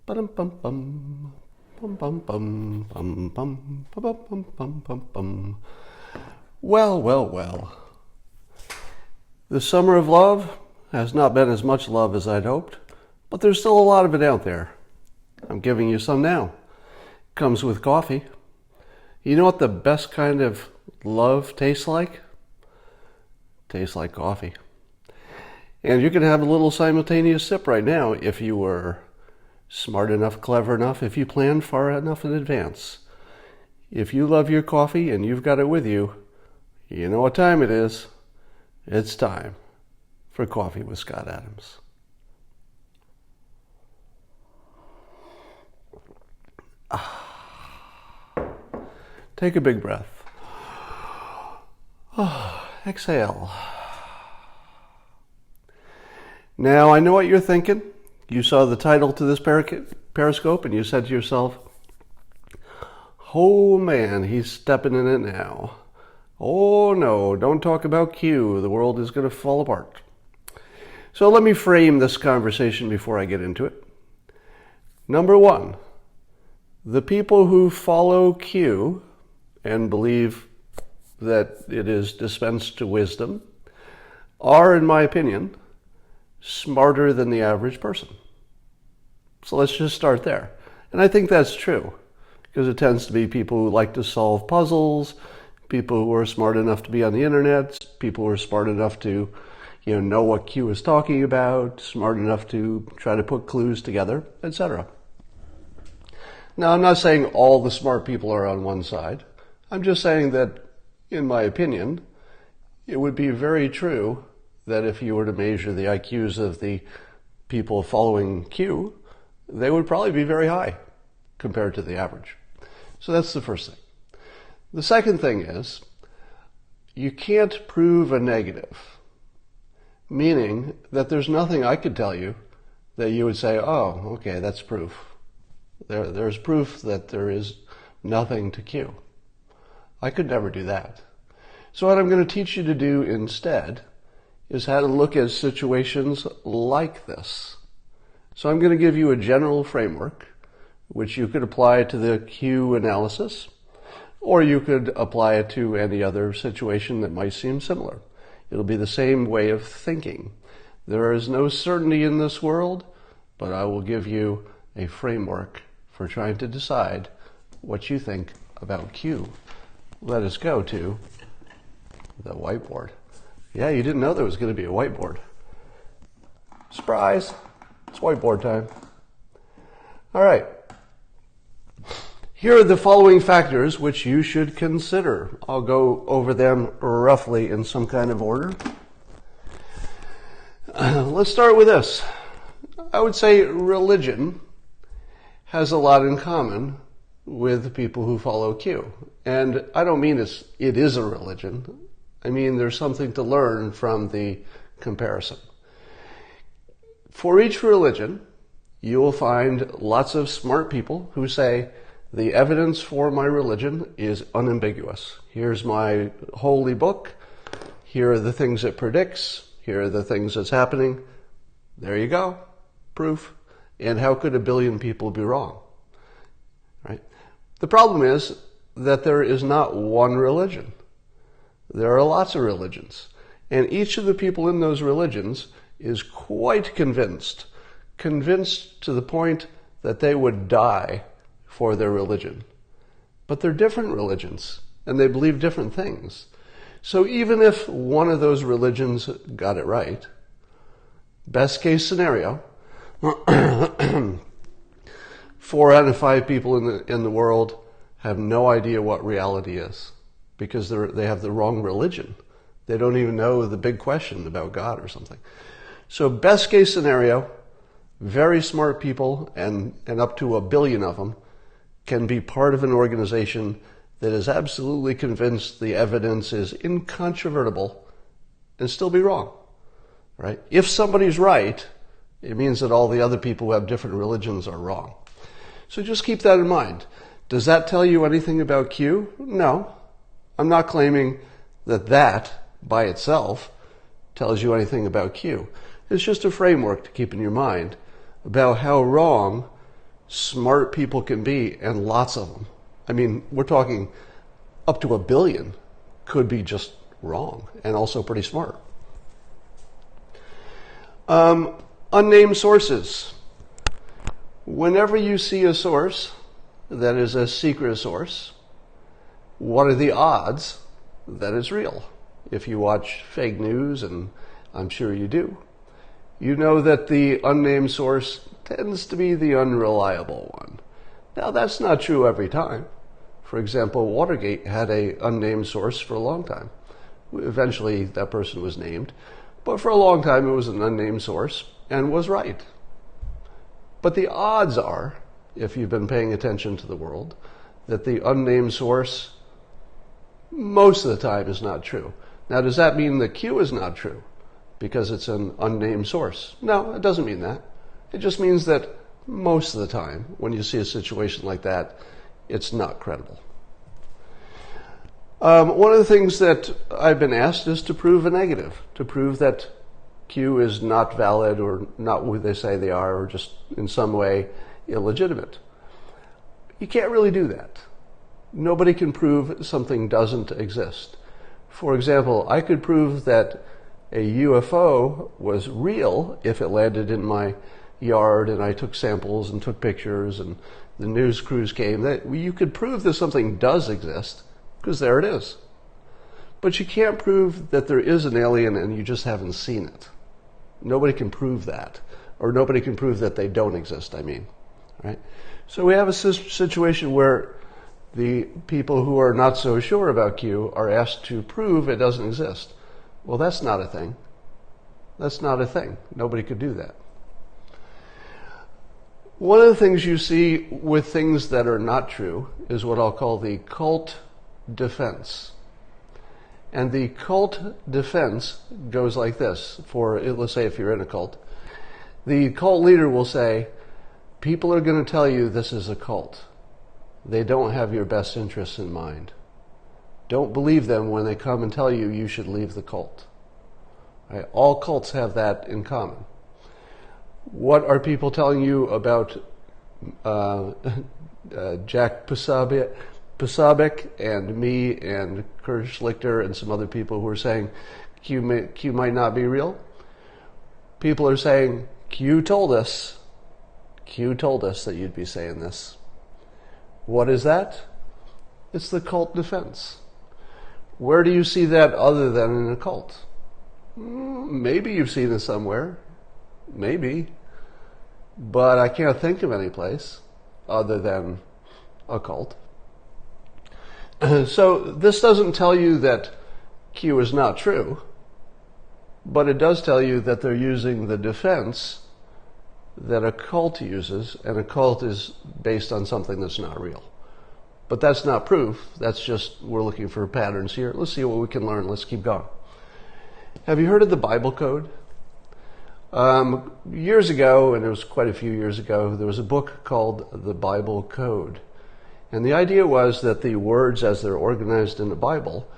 Bum bum bum. Bum bum bum bum bum bum bum bum bum bum. Well, well, well. The summer of love has not been as much love as I'd hoped, but there's still a lot of it out there. I'm giving you some now. Comes with coffee. You know what the best kind of love tastes like? Tastes like coffee. And you can have a little simultaneous sip right now if you were smart enough, clever enough, if you planned far enough in advance. If you love your coffee and you've got it with you, you know what time it is. It's time for Coffee with Scott Adams. Take a big breath. Exhale. Now, I know what you're thinking. You saw the title to this Periscope and you said to yourself, oh man, he's stepping in it now. Oh no, don't talk about Q. The world is going to fall apart. So let me frame this conversation before I get into it. Number one, the people who follow Q and believe that it is dispensed to wisdom are, in my opinion, smarter than the average person. So let's just start there. And I think that's true because it tends to be people who like to solve puzzles, people who are smart enough to be on the internet, people who are smart enough to know what Q is talking about, smart enough to try to put clues together, etc. Now, I'm not saying all the smart people are on one side. I'm just saying that, in my opinion, it would be very true that if you were to measure the IQs of the people following Q, they would probably be very high compared to the average. So that's the first thing. The second thing is, you can't prove a negative, meaning that there's nothing I could tell you that you would say, oh, okay, that's proof. There's proof that there is nothing to Q. I could never do that. So what I'm going to teach you to do instead is how to look at situations like this. So I'm going to give you a general framework, which you could apply to the Q analysis, or you could apply it to any other situation that might seem similar. It'll be the same way of thinking. There is no certainty in this world, but I will give you a framework for trying to decide what you think about Q. Let us go to the whiteboard. Yeah, you didn't know there was going to be a whiteboard. Surprise! It's whiteboard time. All right. Here are the following factors which you should consider. I'll go over them roughly in some kind of order. Let's start with this. I would say religion has a lot in common with people who follow Q. And I don't mean it is a religion. I mean there's something to learn from the comparison. For each religion, you will find lots of smart people who say, the evidence for my religion is unambiguous. Here's my holy book. Here are the things it predicts. Here are the things that's happening. There you go. Proof. And how could a billion people be wrong? Right? The problem is that there is not one religion. There are lots of religions. And each of the people in those religions is quite convinced to the point that they would die for their religion. But they're different religions, and they believe different things. So even if one of those religions got it right, best case scenario, 4 out of 5 people in the world have no idea what reality is because they have the wrong religion. They don't even know the big question about God or something. So best case scenario, very smart people, and up to 1 billion of them, can be part of an organization that is absolutely convinced the evidence is incontrovertible and still be wrong, right? If somebody's right, it means that all the other people who have different religions are wrong. So just keep that in mind. Does that tell you anything about Q? No. I'm not claiming that by itself tells you anything about Q. It's just a framework to keep in your mind about how wrong smart people can be, and lots of them. I mean, we're talking up to 1 billion could be just wrong and also pretty smart. Unnamed sources. Whenever you see a source that is a secret source, what are the odds that it's real? If you watch fake news, and I'm sure you do, you know that the unnamed source tends to be the unreliable one. Now, that's not true every time. For example, Watergate had an unnamed source for a long time. Eventually, that person was named, but for a long time it was an unnamed source and was right. But the odds are, if you've been paying attention to the world, that the unnamed source most of the time is not true. Now, does that mean that Q is not true because it's an unnamed source? No, it doesn't mean that. It just means that most of the time, when you see a situation like that, it's not credible. One of the things that I've been asked is to prove a negative, to prove that Q is not valid or not who they say they are, or just in some way illegitimate. You can't really do that. Nobody can prove something doesn't exist. For example, I could prove that a UFO was real if it landed in my yard and I took samples and took pictures and the news crews came. That you could prove that something does exist because there it is. But you can't prove that there is an alien and you just haven't seen it. Nobody can prove that, or nobody can prove that they don't exist, I mean. Right? So we have a situation where the people who are not so sure about Q are asked to prove it doesn't exist. Well, that's not a thing. That's not a thing. Nobody could do that. One of the things you see with things that are not true is what I'll call the cult defense. And the cult defense goes like this. Let's say if you're in a cult, the cult leader will say, people are going to tell you this is a cult. They don't have your best interests in mind. Don't believe them when they come and tell you you should leave the cult. Right? All cults have that in common. What are people telling you about Jack Posobiec and me and Kurt Schlichter and some other people who are saying Q might not be real? People are saying, Q told us that you'd be saying this. What is that? It's the cult defense. Where do you see that other than in a cult? Maybe you've seen it somewhere. Maybe. But I can't think of any place other than a cult. So this doesn't tell you that Q is not true, but it does tell you that they're using the defense that a cult uses, and a cult is based on something that's not real. But that's not proof. That's just, we're looking for patterns here. Let's see what we can learn. Let's keep going. Have you heard of the Bible code? Years ago, and it was quite a few years ago, there was a book called the Bible Code. And the idea was that the words as they're organized in the Bible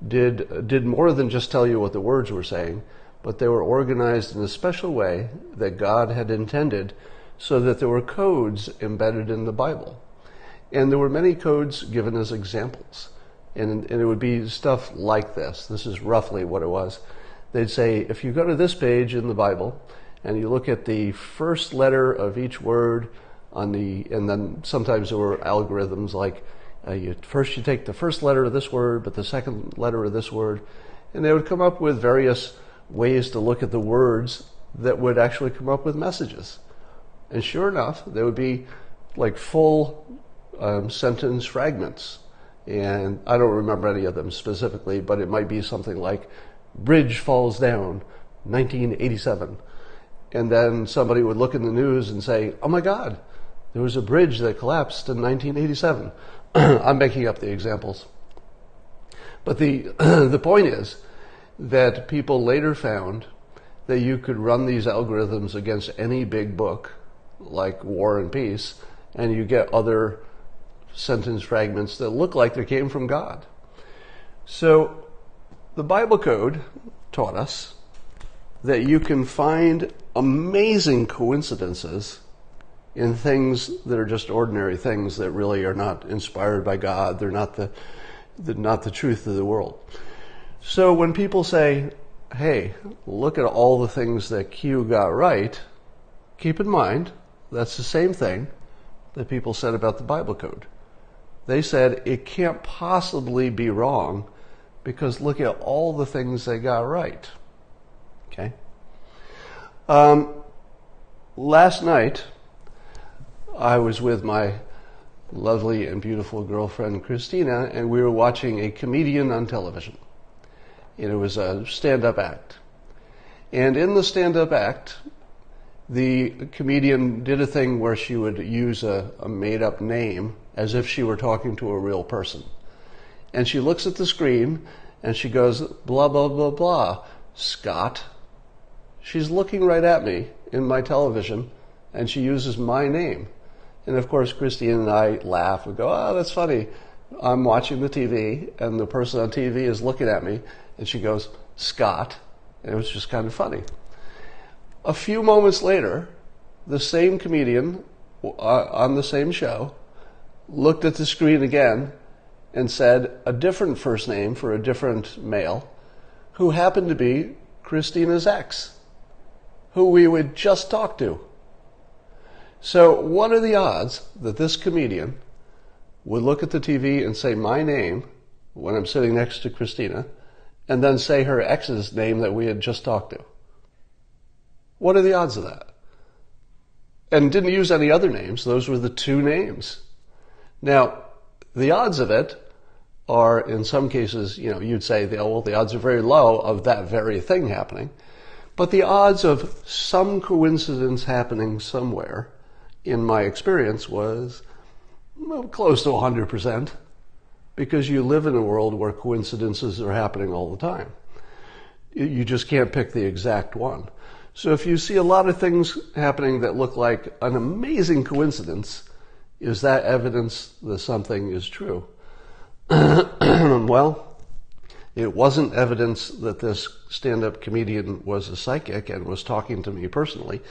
did more than just tell you what the words were saying, but they were organized in a special way that God had intended so that there were codes embedded in the Bible. And there were many codes given as examples. And it would be stuff like this. This is roughly what it was. They'd say, if you go to this page in the Bible and you look at the first letter of each word and then sometimes there were algorithms like you take the first letter of this word, but the second letter of this word, and they would come up with various ways to look at the words that would actually come up with messages. And sure enough, there would be like full sentence fragments. And I don't remember any of them specifically, but it might be something like, bridge falls down, 1987. And then somebody would look in the news and say, oh my God, there was a bridge that collapsed in 1987. I'm making up the examples. But the point is that people later found that you could run these algorithms against any big book, like War and Peace, and you get other sentence fragments that look like they came from God. So the Bible Code taught us that you can find amazing coincidences in things that are just ordinary things that really are not inspired by God. They're not the truth of the world. So when people say, hey, look at all the things that Q got right, keep in mind that's the same thing that people said about the Bible code. They said it can't possibly be wrong because look at all the things they got right. Okay? Last night, I was with my lovely and beautiful girlfriend Christina, and we were watching a comedian on television. And it was a stand-up act. And in the stand-up act, the comedian did a thing where she would use a made-up name as if she were talking to a real person. And she looks at the screen and she goes, blah, blah, blah, blah, Scott. She's looking right at me in my television and she uses my name. And of course, Christine and I laugh and go, oh, that's funny. I'm watching the TV and the person on TV is looking at me and she goes, Scott. And it was just kind of funny. A few moments later, the same comedian on the same show looked at the screen again and said a different first name for a different male who happened to be Christina's ex, who we would just talk to. So what are the odds that this comedian would look at the TV and say my name when I'm sitting next to Christina and then say her ex's name that we had just talked to? What are the odds of that? And didn't use any other names. Those were the two names. Now, the odds of it are, in some cases, you'd say, well, the odds are very low of that very thing happening. But the odds of some coincidence happening somewhere, in my experience, was close to 100%, because you live in a world where coincidences are happening all the time. You just can't pick the exact one. So if you see a lot of things happening that look like an amazing coincidence, is that evidence that something is true? Well, it wasn't evidence that this stand-up comedian was a psychic and was talking to me personally,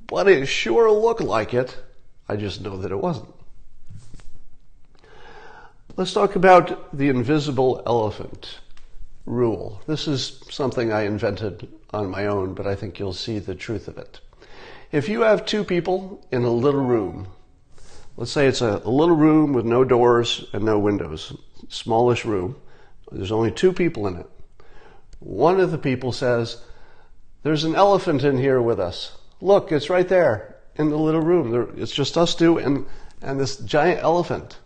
but it sure looked like it. I just know that it wasn't. Let's talk about the invisible elephant rule. This is something I invented on my own, but I think you'll see the truth of it. If you have two people in a little room, let's say it's a little room with no doors and no windows, smallish room, there's only two people in it. One of the people says, there's an elephant in here with us. Look, it's right there in the little room. It's just us two and this giant elephant.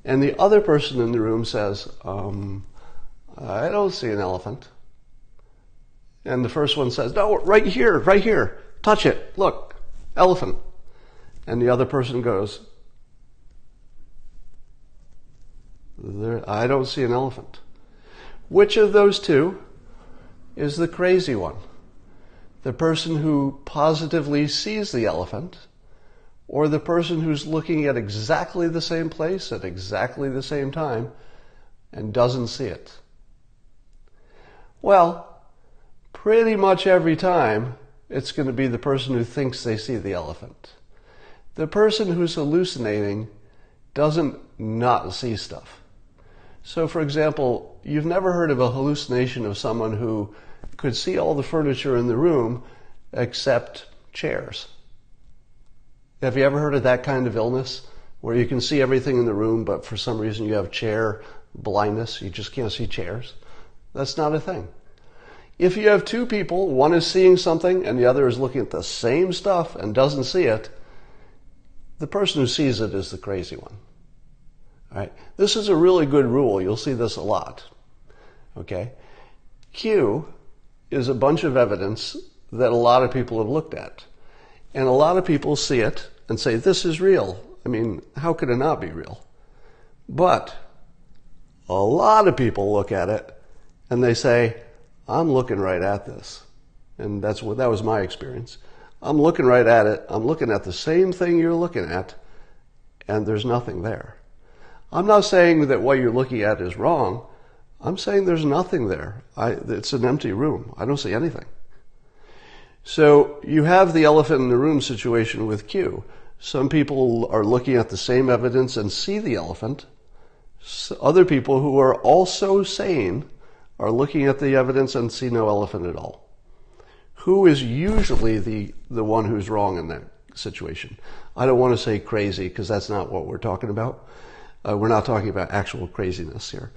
And the other person in the room says, I don't see an elephant. And the first one says, no, right here, touch it, look, elephant. And the other person goes, I don't see an elephant. Which of those two is the crazy one? The person who positively sees the elephant, or the person who's looking at exactly the same place at exactly the same time and doesn't see it? Well, pretty much every time, it's going to be the person who thinks they see the elephant. The person who's hallucinating doesn't not see stuff. So, for example, you've never heard of a hallucination of someone who could see all the furniture in the room except chairs. Have you ever heard of that kind of illness where you can see everything in the room, but for some reason you have chair blindness, you just can't see chairs? That's not a thing. If you have two people, one is seeing something and the other is looking at the same stuff and doesn't see it, the person who sees it is the crazy one. All right? This is a really good rule. You'll see this a lot. Okay? Q is a bunch of evidence that a lot of people have looked at. And a lot of people see it and say, this is real. I mean, how could it not be real? But a lot of people look at it and they say, I'm looking right at this. And that was my experience. I'm looking right at it. I'm looking at the same thing you're looking at, and there's nothing there. I'm not saying that what you're looking at is wrong. I'm saying there's nothing there. It's an empty room. I don't see anything. So you have the elephant in the room situation with Q. Some people are looking at the same evidence and see the elephant. Other people who are also sane are looking at the evidence and see no elephant at all. Who is usually the one who's wrong in that situation? I don't want to say crazy because that's not what we're talking about. We're not talking about actual craziness here.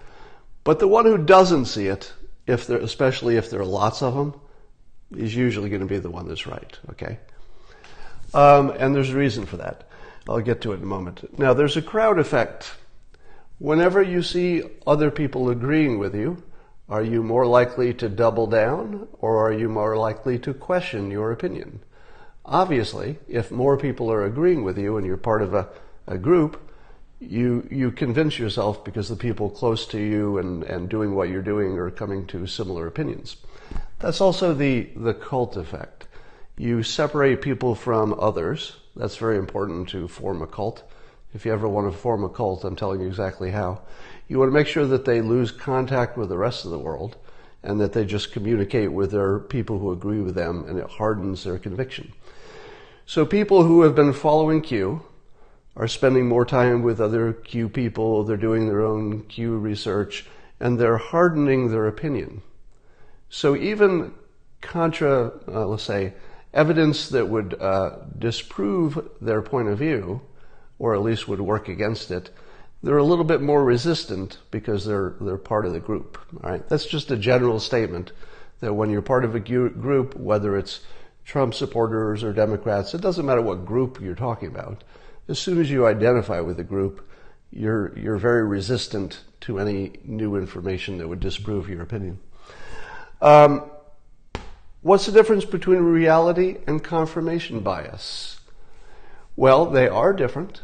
But the one who doesn't see it, especially if there are lots of them, is usually going to be the one that's right, okay? And there's a reason for that. I'll get to it in a moment. Now, there's a crowd effect. Whenever you see other people agreeing with you, are you more likely to double down or are you more likely to question your opinion? Obviously, if more people are agreeing with you and you're part of a group, you convince yourself because the people close to you and doing what you're doing are coming to similar opinions. That's also the cult effect. You separate people from others. That's very important to form a cult. If you ever want to form a cult, I'm telling you exactly how. You want to make sure that they lose contact with the rest of the world and that they just communicate with their people who agree with them, and it hardens their conviction. So people who have been following Q are spending more time with other Q people, they're doing their own Q research, and they're hardening their opinion. So even let's say, evidence that would disprove their point of view, or at least would work against it, they're a little bit more resistant because they're part of the group. All right, that's just a general statement that when you're part of a group, whether it's Trump supporters or Democrats, it doesn't matter what group you're talking about. As soon as you identify with a group, you're very resistant to any new information that would disprove your opinion. What's the difference between reality and confirmation bias? Well, they are different.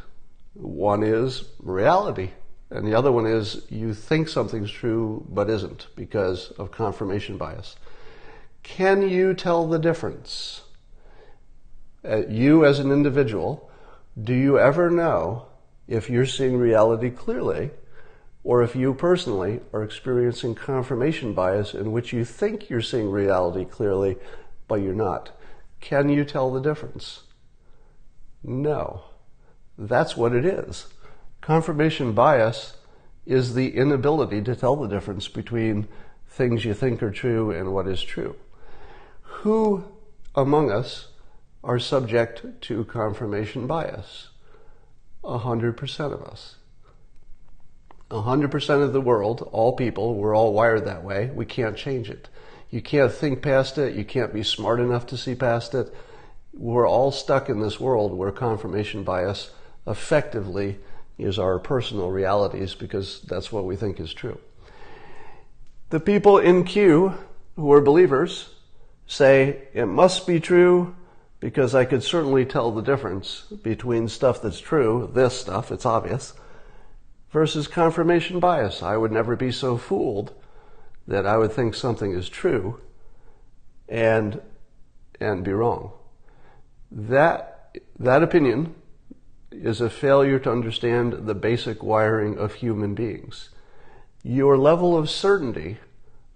One is reality, and the other one is you think something's true but isn't because of confirmation bias. Can you tell the difference? You as an individual, do you ever know if you're seeing reality clearly or if you personally are experiencing confirmation bias in which you think you're seeing reality clearly but you're not? Can you tell the difference? No. That's what it is. Confirmation bias is the inability to tell the difference between things you think are true and what is true. Who among us are subject to confirmation bias? 100% of us. 100% of the world, all people, we're all wired that way. We can't change it. You can't think past it. You can't be smart enough to see past it. We're all stuck in this world where confirmation bias effectively is our personal realities because that's what we think is true. The people in Q who are believers say it must be true because I could certainly tell the difference between stuff that's true, this stuff, it's obvious, versus confirmation bias. I would never be so fooled that I would think something is true and be wrong. That opinion is a failure to understand the basic wiring of human beings. Your level of certainty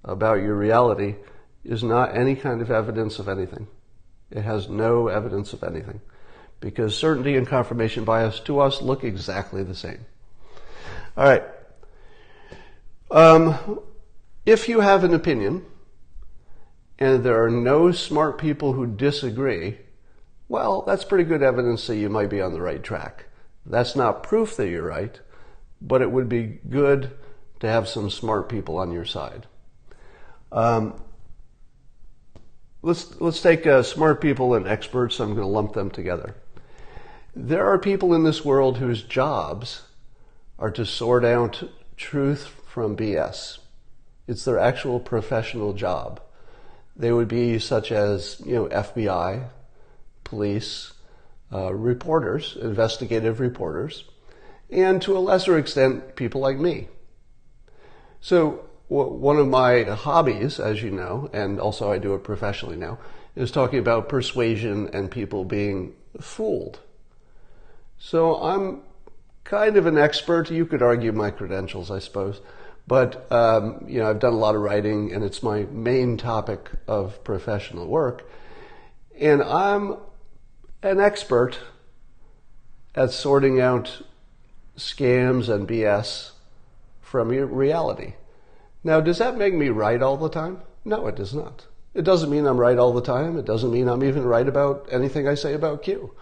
about your reality is not any kind of evidence of anything. It has no evidence of anything because certainty and confirmation bias to us look exactly the same. All right. If you have an opinion and there are no smart people who disagree, well, that's pretty good evidence that you might be on the right track. That's not proof that you're right, but it would be good to have some smart people on your side. Let's take smart people and experts. I'm going to lump them together. There are people in this world whose jobs are to sort out truth from BS. It's their actual professional job. They would be such as, FBI, police, reporters, investigative reporters, and to a lesser extent, people like me. So one of my hobbies, as you know, and also I do it professionally now, is talking about persuasion and people being fooled. So I'm kind of an expert. You could argue my credentials, I suppose. But, I've done a lot of writing, and it's my main topic of professional work. And I'm an expert at sorting out scams and BS from reality. Now, does that make me right all the time? No, it does not. It doesn't mean I'm right all the time. It doesn't mean I'm even right about anything I say about Q.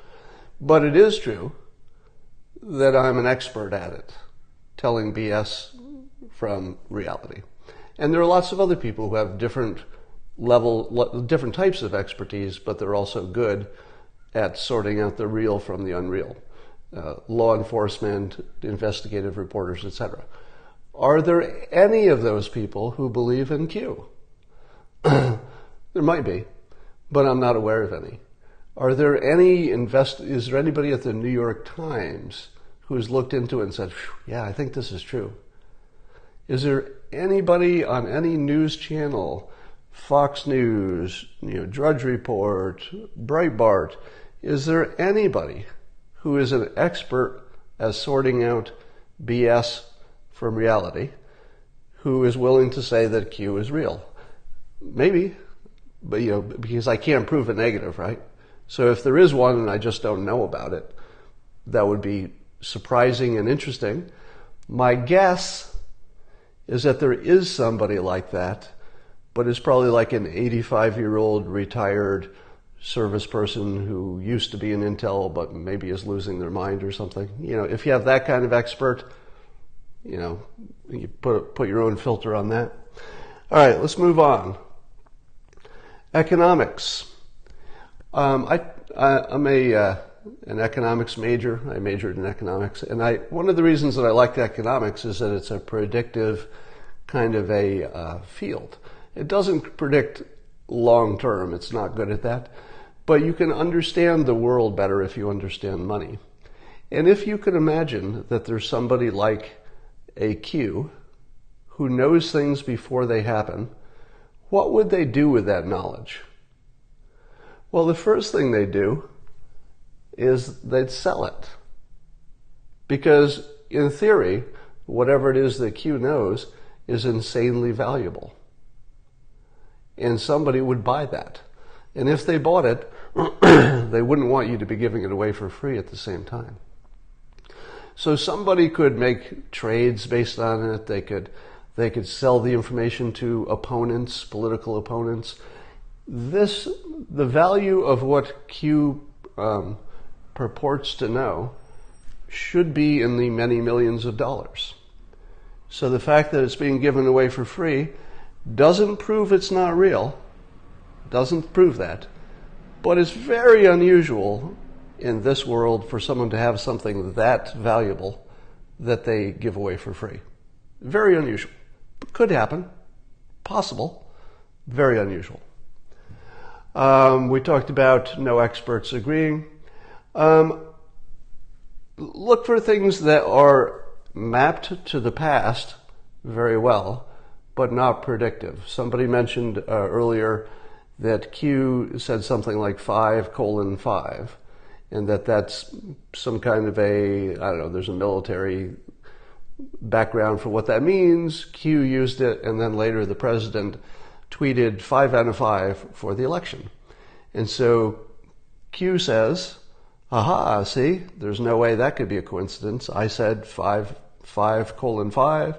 But it is true that I'm an expert at it, telling BS from reality. And there are lots of other people who have different types of expertise, but they're also good at sorting out the real from the unreal. Law enforcement, investigative reporters, etc. Are there any of those people who believe in Q? There might be, but I'm not aware of any. Are there is there anybody at the New York Times who's looked into it and said, yeah, I think this is true? Is there anybody on any news channel, Fox News, Drudge Report, Breitbart, is there anybody who is an expert at sorting out BS from reality who is willing to say that Q is real? Maybe, but because I can't prove a negative, right? So if there is one and I just don't know about it, that would be surprising and interesting. My guess is that there is somebody like that, but it's probably like an 85-year-old retired service person who used to be in Intel but maybe is losing their mind or something. If you have that kind of expert, you put your own filter on that. All right, let's move on. Economics. I'm an economics major. I majored in economics, and one of the reasons that I like economics is that it's a predictive kind of a field. It doesn't predict long term. It's not good at that. But you can understand the world better if you understand money. And if you could imagine that there's somebody like a Q who knows things before they happen, what would they do with that knowledge? Well, the first thing they do is they'd sell it. Because in theory, whatever it is that Q knows is insanely valuable. And somebody would buy that. And if they bought it, they wouldn't want you to be giving it away for free at the same time. So somebody could make trades based on it. They could sell the information to opponents, political opponents. The value of what Q purports to know should be in the many millions of dollars. So the fact that it's being given away for free doesn't prove it's not real, doesn't prove that, but it's very unusual in this world for someone to have something that valuable that they give away for free. Very unusual. Could happen. Possible. Very unusual. We talked about no experts agreeing. Look for things that are mapped to the past very well, but not predictive. Somebody mentioned earlier that Q said something like 5:5, and that's some kind of there's a military background for what that means. Q used it, and then later the president tweeted 5 out of 5 for the election. And so Q says, aha, see, there's no way that could be a coincidence. I said 5:5.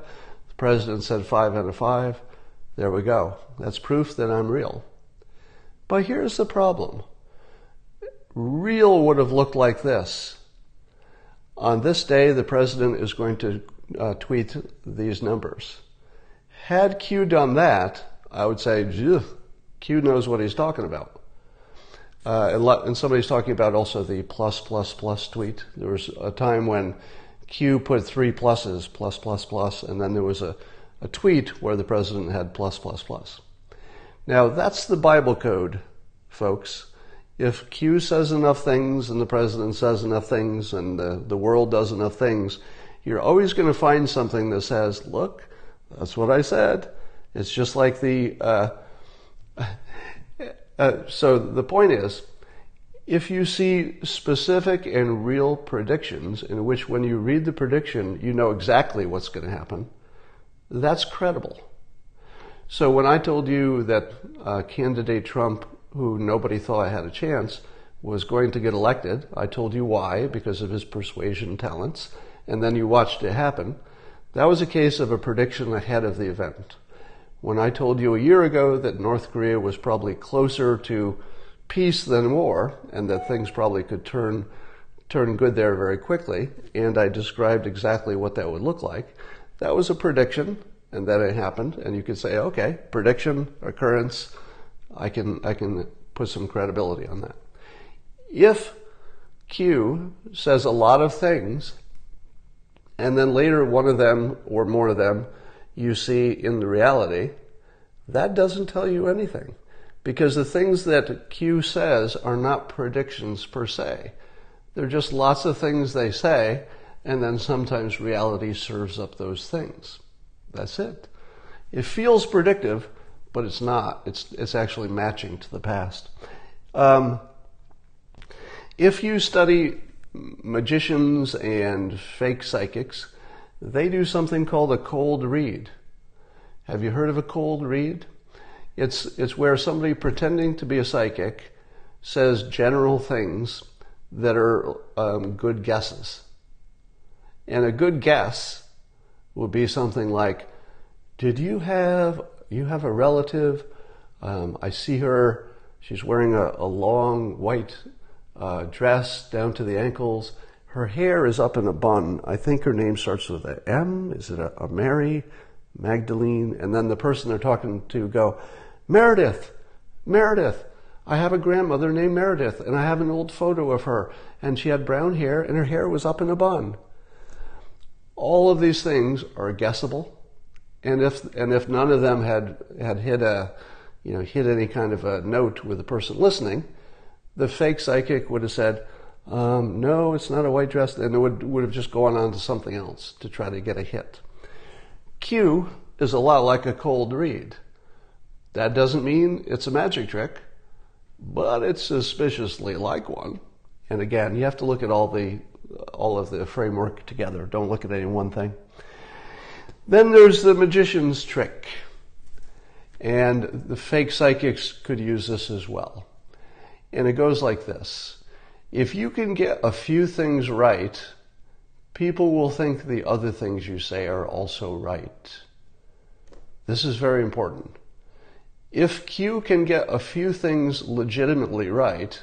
The president said 5 out of 5. There we go. That's proof that I'm real. But here's the problem. Real would have looked like this. On this day, the president is going to tweet these numbers. Had Q done that, I would say, Q knows what he's talking about. And somebody's talking about also the plus tweet. There was a time when Q put 3 pluses, plus, and then there was a tweet where the president had plus. Now, that's the Bible code, folks. If Q says enough things and the president says enough things and the world does enough things, you're always going to find something that says, look, that's what I said. It's just like so the point is, if you see specific and real predictions in which when you read the prediction, you know exactly what's going to happen, that's credible. So when I told you that candidate Trump, who nobody thought I had a chance, was going to get elected. I told you why, because of his persuasion talents, and then you watched it happen. That was a case of a prediction ahead of the event. When I told you a year ago that North Korea was probably closer to peace than war, and that things probably could turn good there very quickly, and I described exactly what that would look like, that was a prediction, and then it happened, and you could say, okay, prediction, occurrence, I can put some credibility on that. If Q says a lot of things, and then later one of them or more of them you see in the reality, that doesn't tell you anything. Because the things that Q says are not predictions per se. They're just lots of things they say, and then sometimes reality serves up those things. That's it. It feels predictive, but it's not. It's actually matching to the past. If you study magicians and fake psychics, they do something called a cold read. Have you heard of a cold read? It's where somebody pretending to be a psychic says general things that are good guesses. And a good guess would be something like, you have a relative, I see her, she's wearing a long white dress down to the ankles. Her hair is up in a bun. I think her name starts with an M. Is it a Mary? Magdalene? And then the person they're talking to go, Meredith, I have a grandmother named Meredith, and I have an old photo of her, and she had brown hair, and her hair was up in a bun. All of these things are guessable, and if none of them had hit any kind of a note with the person listening, the fake psychic would have said, no, it's not a white dress, and it would have just gone on to something else to try to get a hit. Q is a lot like a cold read. That doesn't mean it's a magic trick, but it's suspiciously like one. And again, you have to look at all of the framework together. Don't look at any one thing. Then there's the magician's trick. And the fake psychics could use this as well. And it goes like this. If you can get a few things right, people will think the other things you say are also right. This is very important. If Q can get a few things legitimately right,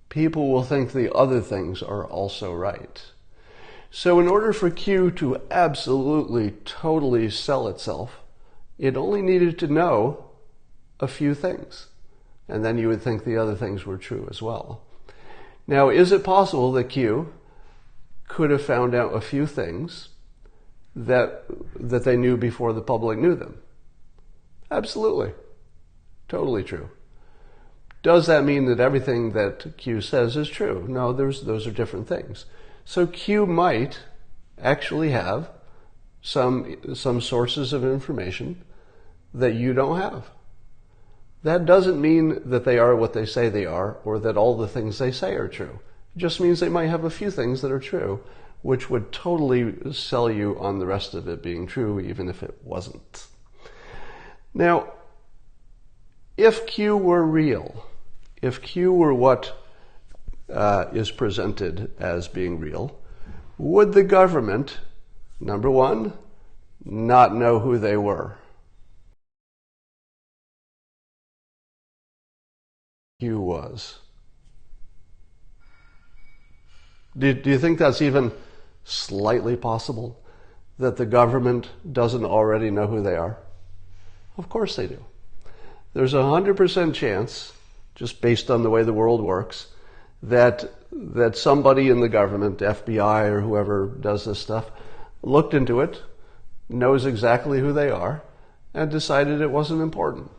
people will think the other things are also right. So in order for Q to absolutely, totally sell itself, it only needed to know a few things. And then you would think the other things were true as well. Now, is it possible that Q could have found out a few things that they knew before the public knew them? Absolutely. Totally true. Does that mean that everything that Q says is true? No, those are different things. So Q might actually have some sources of information that you don't have. That doesn't mean that they are what they say they are, or that all the things they say are true. It just means they might have a few things that are true, which would totally sell you on the rest of it being true, even if it wasn't. Now, if Q were real, if Q were what is presented as being real, would the government, number one, not know who they were? Q was. Do you think that's even slightly possible, that the government doesn't already know who they are? Of course they do. There's a 100% chance, just based on the way the world works, that somebody in the government, FBI or whoever does this stuff, looked into it, knows exactly who they are, and decided it wasn't important.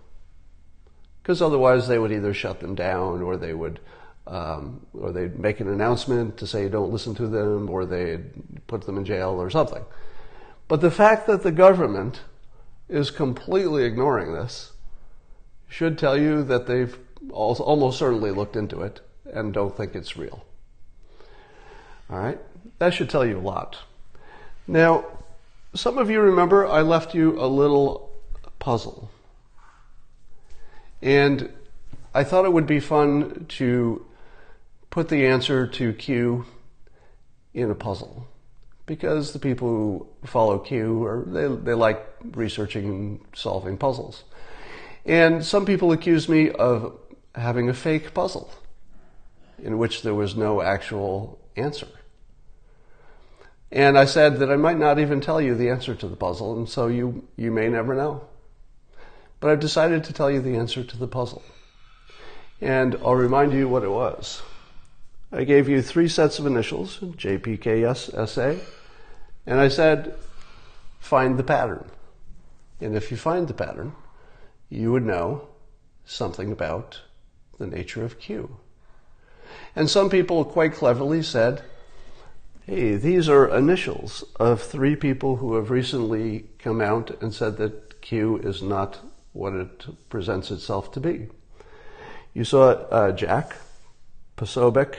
Because otherwise they would either shut them down, or they would, or they'd make an announcement to say don't listen to them, or they'd put them in jail or something. But the fact that the government is completely ignoring this should tell you that they've almost certainly looked into it and don't think it's real. All right? That should tell you a lot. Now, some of you remember I left you a little puzzle. And I thought it would be fun to put the answer to Q in a puzzle, because the people who follow Q they like researching and solving puzzles. And some people accuse me of having a fake puzzle in which there was no actual answer. And I said that I might not even tell you the answer to the puzzle, and so you may never know. But I've decided to tell you the answer to the puzzle. And I'll remind you what it was. I gave you 3 sets of initials, JPKSSA, and I said, find the pattern. And if you find the pattern, you would know something about the nature of Q. And some people quite cleverly said, hey, these are initials of 3 people who have recently come out and said that Q is not what it presents itself to be. You saw Jack, Posobiec,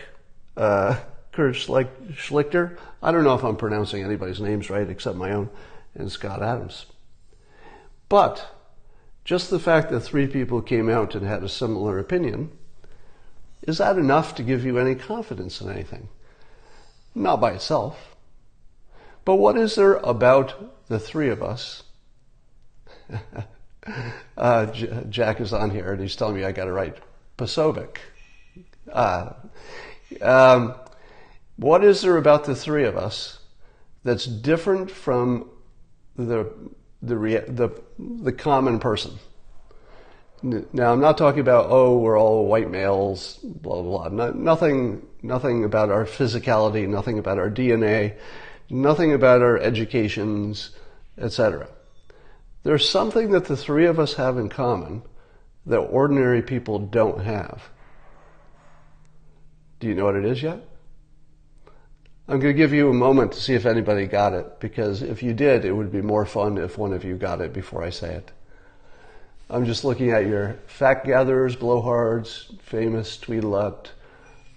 Kurt Schlichter. I don't know if I'm pronouncing anybody's names right except my own, and Scott Adams. But just the fact that 3 people came out and had a similar opinion, is that enough to give you any confidence in anything? Not by itself. But what is there about the 3 of us? Jack is on here and he's telling me I got it right. Posobiec. What is there about the 3 of us that's different from the common person? Now, I'm not talking about, we're all white males, blah, blah, blah. Nothing about our physicality, nothing about our DNA, nothing about our educations, etc. There's something that the 3 of us have in common that ordinary people don't have. Do you know what it is yet? I'm going to give you a moment to see if anybody got it, because if you did, it would be more fun if one of you got it before I say it. I'm just looking at your fact gatherers, blowhards, famous, tweet-a-lot.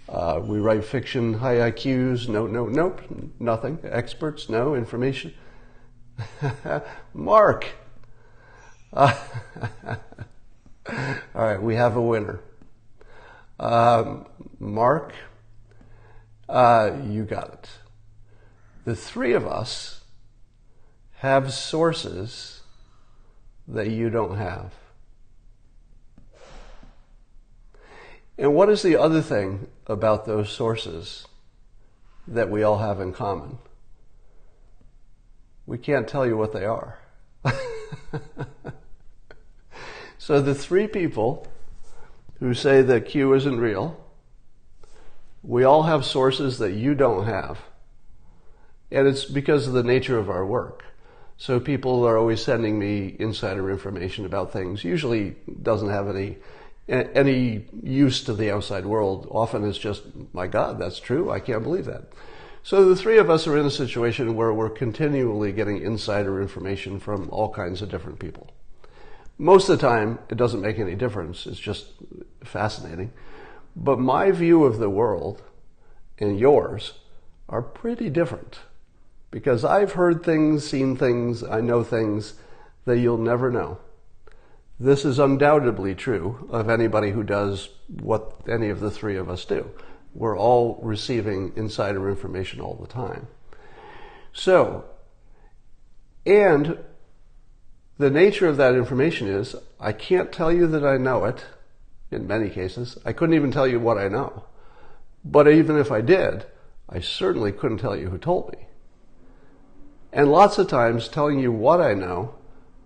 We write fiction, high IQs, nope, nothing. Experts, no. Information. Mark. All right, we have a winner. Mark, you got it. The 3 of us have sources that you don't have. And what is the other thing about those sources that we all have in common? We can't tell you what they are. So the 3 people who say that Q isn't real, we all have sources that you don't have. And it's because of the nature of our work. So people are always sending me insider information about things. Usually doesn't have any use to the outside world. Often it's just, my God, that's true. I can't believe that. So the 3 of us are in a situation where we're continually getting insider information from all kinds of different people. Most of the time, it doesn't make any difference. It's just fascinating. But my view of the world and yours are pretty different, because I've heard things, seen things, I know things that you'll never know. This is undoubtedly true of anybody who does what any of the 3 of us do. We're all receiving insider information all the time. So, and the nature of that information is, I can't tell you that I know it, in many cases. I couldn't even tell you what I know. But even if I did, I certainly couldn't tell you who told me. And lots of times, telling you what I know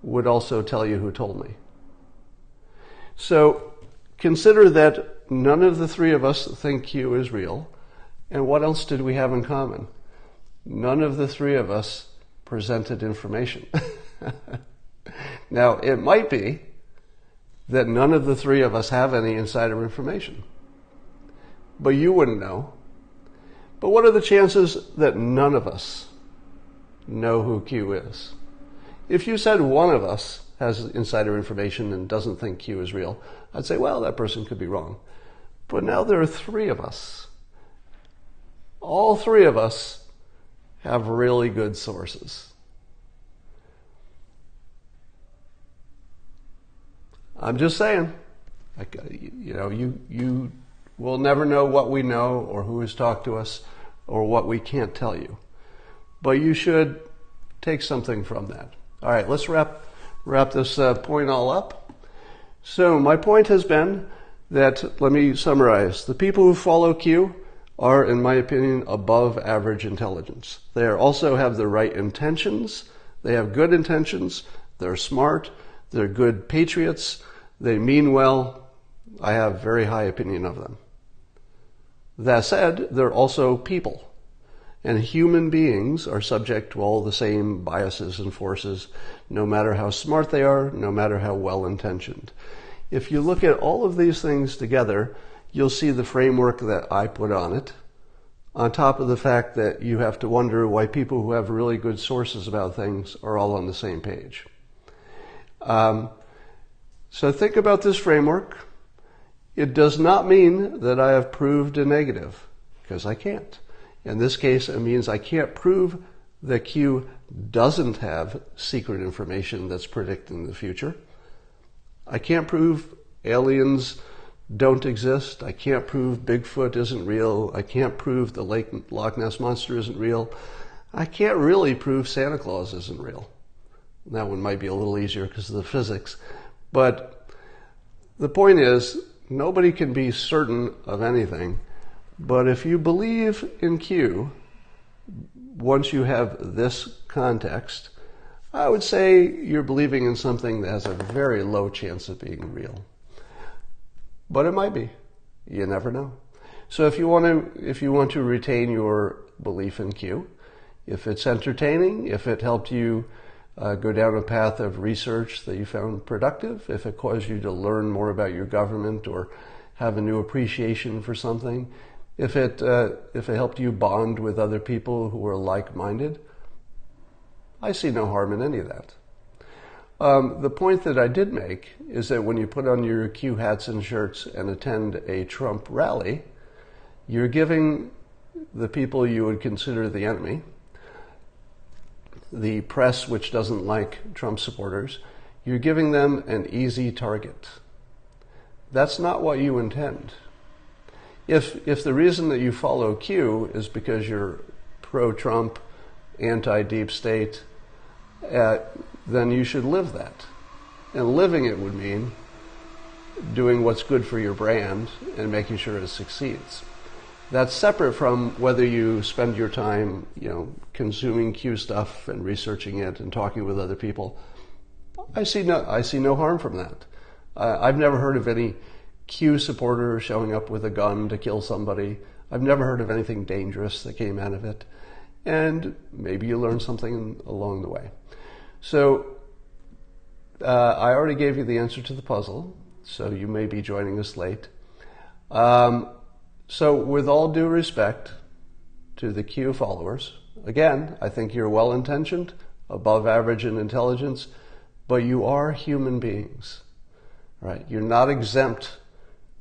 would also tell you who told me. So consider that none of the 3 of us think Q is real. And what else did we have in common? None of the 3 of us presented information. Now, it might be that none of the 3 of us have any insider information. But you wouldn't know. But what are the chances that none of us know who Q is? If you said one of us has insider information and doesn't think Q is real, I'd say, well, that person could be wrong. But now there are 3 of us. All 3 of us have really good sources. I'm just saying, You will never know what we know or who has talked to us or what we can't tell you. But you should take something from that. All right, let's wrap this point all up. So my point has been that, let me summarize, the people who follow Q are, in my opinion, above average intelligence. They also have the right intentions. They have good intentions. They're smart. They're good patriots. They mean well. I have very high opinion of them. That said, they're also people. And human beings are subject to all the same biases and forces, no matter how smart they are, no matter how well-intentioned. If you look at all of these things together, you'll see the framework that I put on it, on top of the fact that you have to wonder why people who have really good sources about things are all on the same page. So think about this framework. It does not mean that I have proved a negative, because I can't. In this case, it means I can't prove that Q doesn't have secret information that's predicting the future. I can't prove aliens don't exist. I can't prove Bigfoot isn't real. I can't prove the Loch Ness Monster isn't real. I can't really prove Santa Claus isn't real. That one might be a little easier because of the physics. But the point is, nobody can be certain of anything. But if you believe in Q, once you have this context, I would say you're believing in something that has a very low chance of being real. But it might be. You never know. So if you want to retain your belief in Q, if it's entertaining, if it helped you go down a path of research that you found productive, if it caused you to learn more about your government or have a new appreciation for something, if it helped you bond with other people who are like-minded, I see no harm in any of that. The point that I did make is that when you put on your Q hats and shirts and attend a Trump rally, you're giving the people you would consider the enemy, the press which doesn't like Trump supporters, you're giving them an easy target. That's not what you intend. If the reason that you follow Q is because you're pro-Trump, anti-deep state, then you should live that. And living it would mean doing what's good for your brand and making sure it succeeds. That's separate from whether you spend your time, consuming Q stuff and researching it and talking with other people. I see no harm from that. I've never heard of any Q supporter showing up with a gun to kill somebody. I've never heard of anything dangerous that came out of it. And maybe you learn something along the way. So I already gave you the answer to the puzzle, so you may be joining us late. So with all due respect to the Q followers, again, I think you're well-intentioned, above average in intelligence, but you are human beings, right? You're not exempt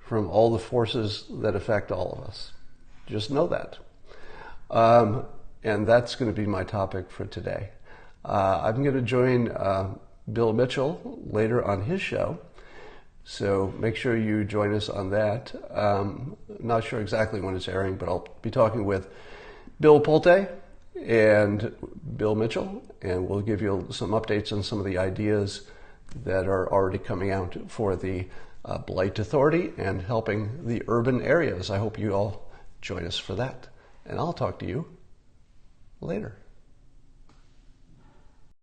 from all the forces that affect all of us. Just know that. And that's going to be my topic for today. I'm going to join Bill Mitchell later on his show, so make sure you join us on that. Not sure exactly when it's airing, but I'll be talking with Bill Pulte and Bill Mitchell, and we'll give you some updates on some of the ideas that are already coming out for the Blight Authority and helping the urban areas. I hope you all join us for that, and I'll talk to you later.